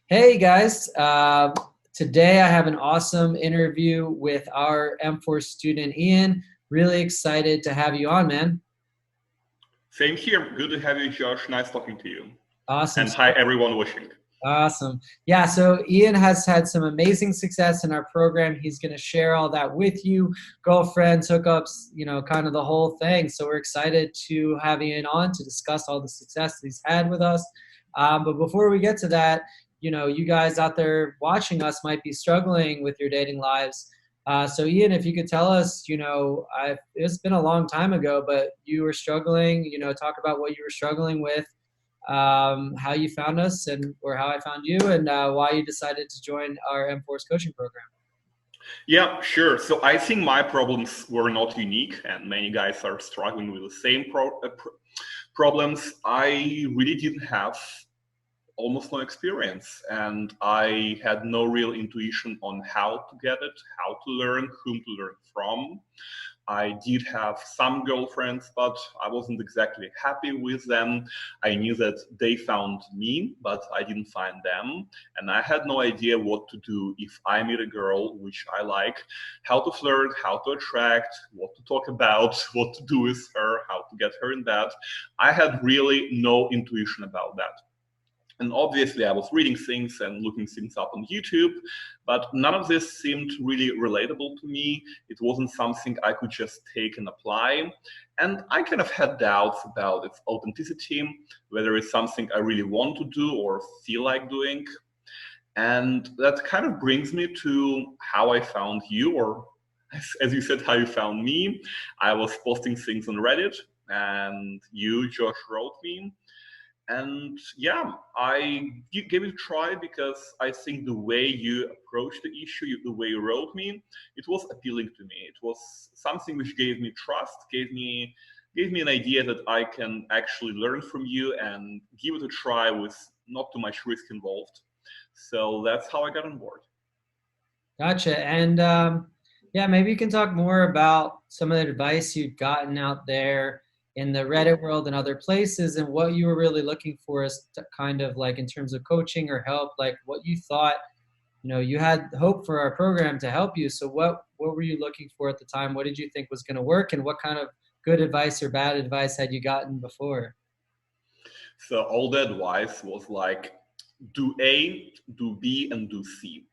Hey guys, today I have an awesome interview with our MForce student Ian. Really excited to have you on, man. Same here. Good to have you, Josh. Nice talking to you. Awesome. And hi, everyone watching. Awesome. Yeah, so Ian has had some amazing success in our program. He's going to share all that with you, girlfriends, hookups, kind of the whole thing. So we're excited to have Ian on to discuss all the success that he's had with us. But before we get to that, you guys out there watching us might be struggling with your dating lives. So Ian, if you could tell us, it's been a long time ago, but you were struggling, talk about what you were struggling with, how you found us or how I found you, and why you decided to join our MForce coaching program. Yeah, sure. So I think my problems were not unique, and many guys are struggling with the same problems. I really didn't have almost no experience, and I had no real intuition on how to get it, how to learn, whom to learn from. I did have some girlfriends, but I wasn't exactly happy with them. I knew that they found me, but I didn't find them. And I had no idea what to do if I meet a girl which I like, how to flirt, how to attract, what to talk about, what to do with her, how to get her in bed. I had really no intuition about that. And obviously, I was reading things and looking things up on YouTube, but none of this seemed really relatable to me. It wasn't something I could just take and apply. And I kind of had doubts about its authenticity, whether it's something I really want to do or feel like doing. And that kind of brings me to how I found you, or as you said, how you found me. I was posting things on Reddit, and you, Josh, wrote me. And yeah, I gave it a try because I think the way you approached the issue, the way you wrote me, it was appealing to me. It was something which gave me trust, gave me an idea that I can actually learn from you and give it a try with not too much risk involved. So that's how I got on board. Gotcha. And yeah, maybe you can talk more about some of the advice you'd gotten out there in the Reddit world and other places, and what you were really looking for as to kind of like in terms of coaching or help, like what you thought. You had hope for our program to help you. So what were you looking for at the time? What did you think was going to work, and what kind of good advice or bad advice had you gotten before? So all the advice was like, do A, do B, and do C.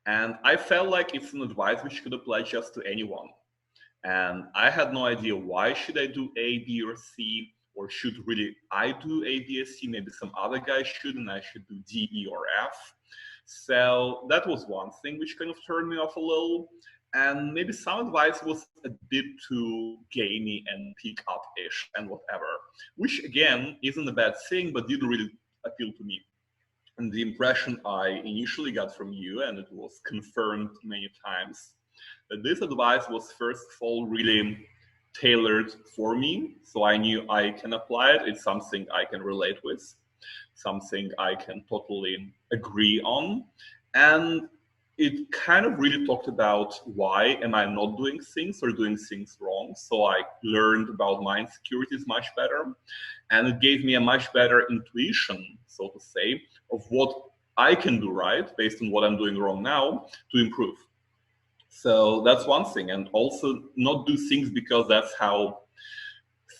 And I felt like it's an advice which could apply just to anyone. And I had no idea why should I do A, B, or C, or should really I do A, B, or C? Maybe some other guy should, and I should do D, E, or F. So that was one thing which kind of turned me off a little. And maybe some advice was a bit too gamey and pick up ish and whatever, which again isn't a bad thing, but didn't really appeal to me. And the impression I initially got from you, and it was confirmed many times, that this advice was first of all really tailored for me. So I knew I can apply it. It's something I can relate with, something I can totally agree on. And it kind of really talked about why am I not doing things or doing things wrong. So I learned about my insecurities much better. And it gave me a much better intuition, so to say, of what I can do right based on what I'm doing wrong now to improve. So that's one thing. And also not do things because that's how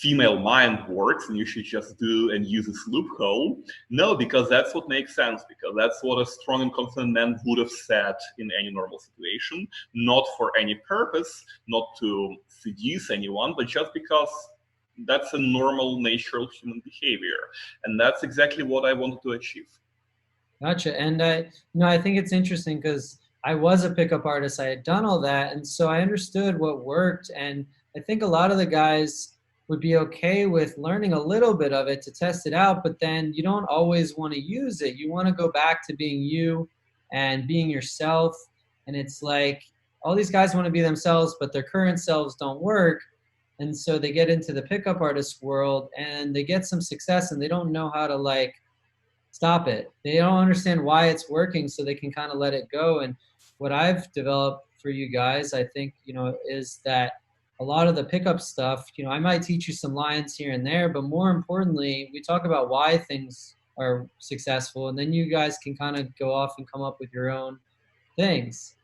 female mind works and you should just do and use this loophole. No, because that's what makes sense, because that's what a strong and confident man would have said in any normal situation, not for any purpose, not to seduce anyone, but just because that's a normal natural human behavior. And that's exactly what I wanted to achieve. Gotcha. And I think it's interesting because I was a pickup artist. I had done all that, and so I understood what worked. And I think a lot of the guys would be okay with learning a little bit of it to test it out, but then you don't always want to use it. You want to go back to being you and being yourself. And it's like all these guys want to be themselves, but their current selves don't work. And so they get into the pickup artist world and they get some success and they don't know how to like stop it. They don't understand why it's working, so they can kind of let it go. And what I've developed for you guys, I think, is that a lot of the pickup stuff, I might teach you some lines here and there, but more importantly, we talk about why things are successful, and then you guys can kind of go off and come up with your own things,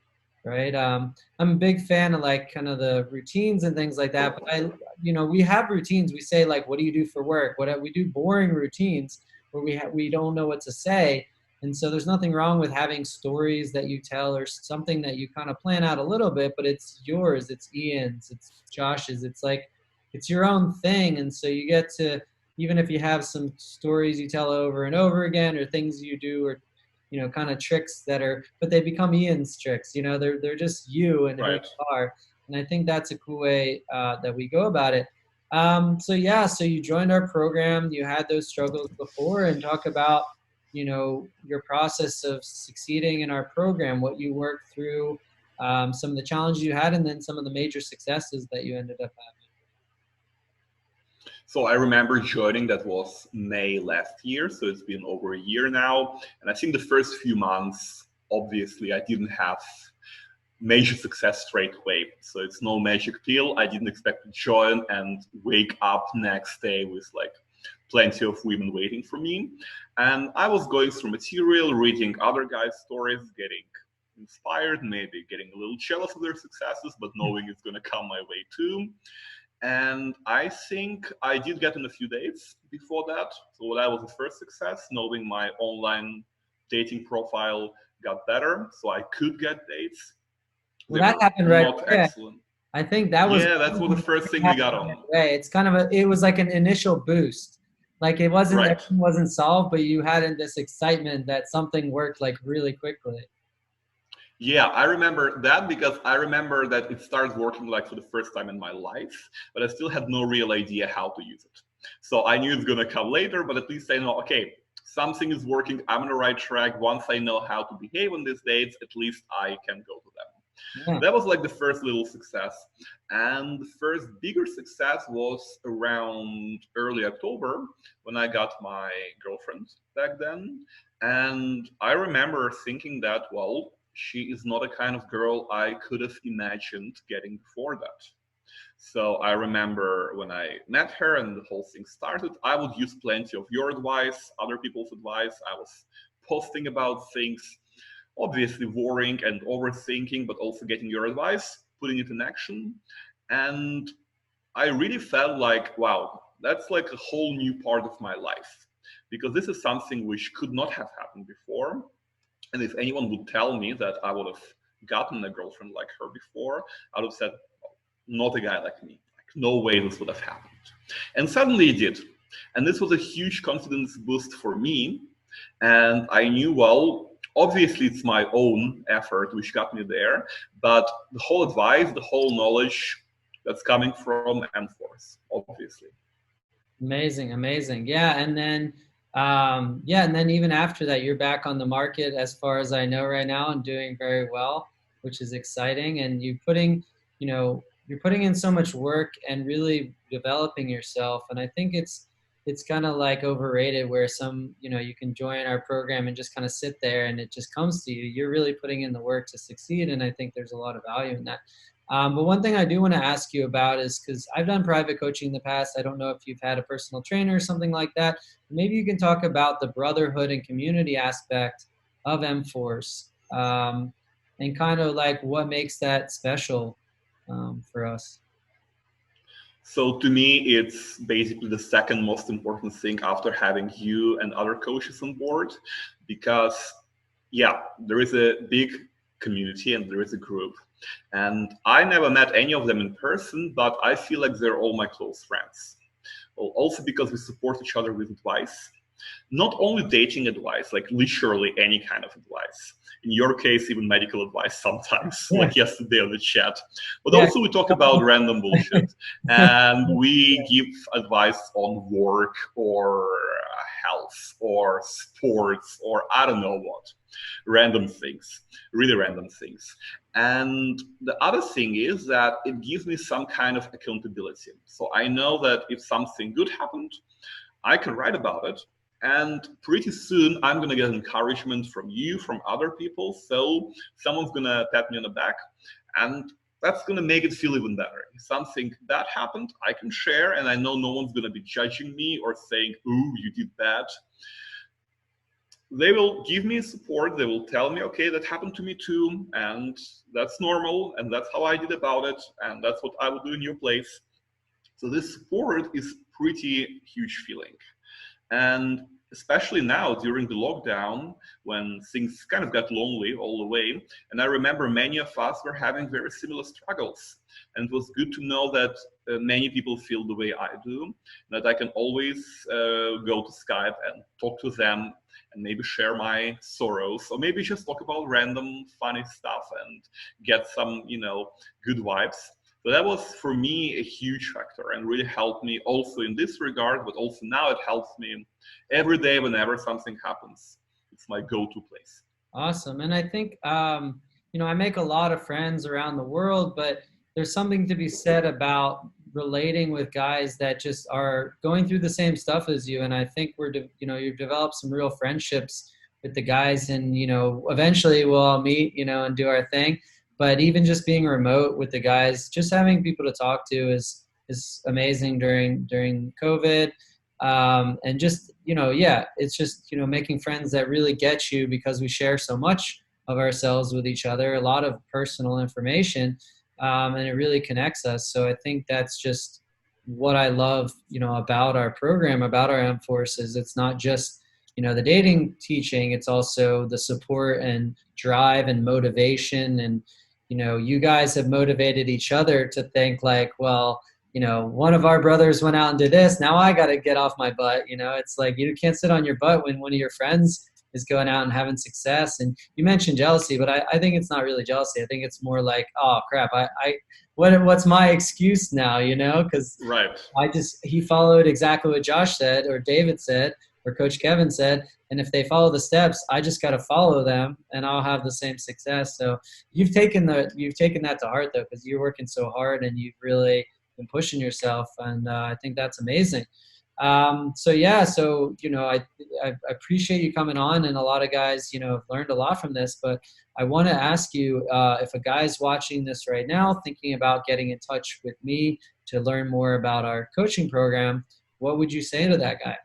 right? I'm a big fan of like kind of the routines and things like that. But we have routines. We say like, what do you do for work? What we do boring routines where we don't know what to say. And so there's nothing wrong with having stories that you tell or something that you kind of plan out a little bit, but it's yours, it's Ian's, it's Josh's, it's like it's your own thing. And so you get to, even if you have some stories you tell over and over again or things you do or kind of tricks that are, but they become Ian's tricks. They're just you and who you Right. are. And I think that's a cool way that we go about it. So yeah, so you joined our program, you had those struggles before, and talk about, your process of succeeding in our program, what you worked through, some of the challenges you had, and then some of the major successes that you ended up having. So I remember joining, that was May last year, so it's been over a year now. And I think the first few months, obviously, I didn't have major success straight away. So it's no magic pill. I didn't expect to join and wake up next day with like plenty of women waiting for me. And I was going through material, reading other guys' stories, getting inspired, maybe getting a little jealous of their successes, but knowing it's going to come my way too. And I think I did get in a few dates before that. So that was the first success, knowing my online dating profile got better, so I could get dates. Well, They that were happened right not away. excellent. I think that was Yeah, that's what the first thing we got happened right on. away. It's kind of it was like an initial boost. Like Right. everything wasn't solved, but you had this excitement that something worked like really quickly. Yeah, I remember that because I remember that it started working like for the first time in my life, but I still had no real idea how to use it. So I knew it's gonna come later, but at least I know, okay, something is working, I'm on the right track. Once I know how to behave on these dates, at least I can go to them. Yeah. That was like the first little success. And the first bigger success was around early October when I got my girlfriend back then. And I remember thinking that, well, she is not a kind of girl I could have imagined getting before that. So I remember when I met her and the whole thing started, I would use plenty of your advice, other people's advice. I was posting about things, obviously worrying and overthinking, but also getting your advice, putting it in action. And I really felt like, wow, that's like a whole new part of my life, because this is something which could not have happened before. And if anyone would tell me that I would have gotten a girlfriend like her before, I would have said, not a guy like me. Like, no way this would have happened. And suddenly it did. And this was a huge confidence boost for me. And I knew, well, obviously it's my own effort which got me there, but the whole advice, the whole knowledge that's coming from MForce, obviously. Amazing, amazing. Yeah, and then even after that, you're back on the market as far as I know right now and doing very well, which is exciting. And you're putting in so much work and really developing yourself. And I think it's kind of like overrated where you can join our program and just kind of sit there and it just comes to you. You're really putting in the work to succeed, and I think there's a lot of value in that. But one thing I do want to ask you about is because I've done private coaching in the past. I don't know if you've had a personal trainer or something like that. Maybe you can talk about the brotherhood and community aspect of MForce, and kind of like what makes that special for us. So to me, it's basically the second most important thing after having you and other coaches on board, because yeah, there is a big community and there is a group. And I never met any of them in person, but I feel like they're all my close friends. Well, also because we support each other with advice, not only dating advice, like literally any kind of advice. In your case, even medical advice sometimes, Yeah. like yesterday on the chat. But Yeah. also we talk about random bullshit, and we give advice on work or health or sports or I don't know what. Random things, really random things. And the other thing is that it gives me some kind of accountability. So I know that if something good happened, I can write about it. And pretty soon I'm going to get encouragement from you, from other people. So someone's going to pat me on the back, and that's going to make it feel even better. If something bad happened, I can share, and I know no one's going to be judging me or saying, ooh, you did bad. they will give me support. They will tell me, okay, that happened to me too, and that's normal, and that's how I did about it, and that's what I would do in your place. So this support is pretty huge feeling. And especially now during the lockdown, when things kind of got lonely all the way, and I remember many of us were having very similar struggles. And it was good to know that many people feel the way I do, that I can always go to Skype and talk to them and maybe share my sorrows, or maybe just talk about random funny stuff and get some, good vibes. So that was for me a huge factor and really helped me also in this regard, but also now it helps me every day whenever something happens. It's my go-to place. Awesome. And I think, I make a lot of friends around the world, but there's something to be said about relating with guys that just are going through the same stuff as you. And I think you've developed some real friendships with the guys, and, eventually we'll all meet, and do our thing. But even just being remote with the guys, just having people to talk to is amazing during COVID. And just, it's just, making friends that really get you, because we share so much of ourselves with each other, a lot of personal information, and it really connects us. So I think that's just what I love, about our program, about our MForce, is it's not just, the dating teaching, it's also the support and drive and motivation. And, you guys have motivated each other to think like, well, one of our brothers went out and did this. Now I got to get off my butt. It's like you can't sit on your butt when one of your friends is going out and having success. And you mentioned jealousy, but I think it's not really jealousy. I think it's more like, oh crap, what's my excuse now? Because Right. he followed exactly what Josh said, or David said, or Coach Kevin said. And if they follow the steps, I just got to follow them, and I'll have the same success. So you've taken that to heart, though, because you're working so hard and you've really been pushing yourself, and I think that's amazing. I appreciate you coming on, and a lot of guys, have learned a lot from this. But I want to ask you, if a guy's watching this right now, thinking about getting in touch with me to learn more about our coaching program, what would you say to that guy?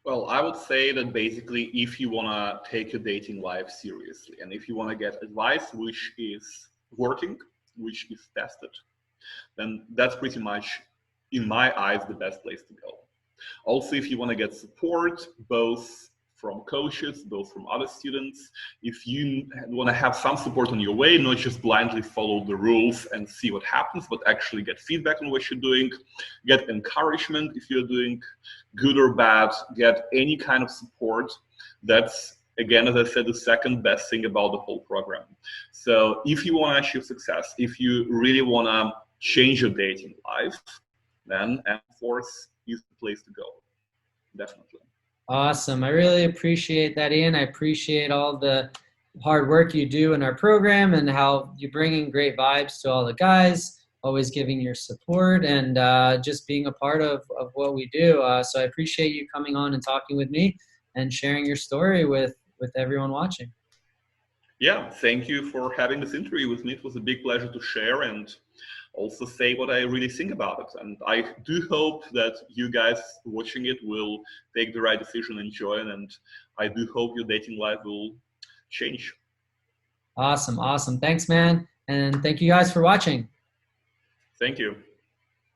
Well, I would say that basically if you want to take your dating life seriously, and if you want to get advice which is working, which is tested, then that's pretty much, in my eyes, the best place to go. Also, if you want to get support, both from coaches, both from other students, if you want to have some support on your way, not just blindly follow the rules and see what happens, but actually get feedback on what you're doing, get encouragement if you're doing good or bad, get any kind of support. That's, again, as I said, the second best thing about the whole program. So if you want to achieve success, if you really want to change your dating life, then MForce is the place to go. Definitely. Awesome. I really appreciate that, Ian. I appreciate all the hard work you do in our program, and how you're bringing great vibes to all the guys, always giving your support, and just being a part of what we do. So I appreciate you coming on and talking with me and sharing your story with everyone watching. Yeah, thank you for having this interview with me. It was a big pleasure to share and also say what I really think about it. And I do hope that you guys watching it will take the right decision and join. And I do hope your dating life will change. Awesome. Thanks, man. And thank you guys for watching. Thank you.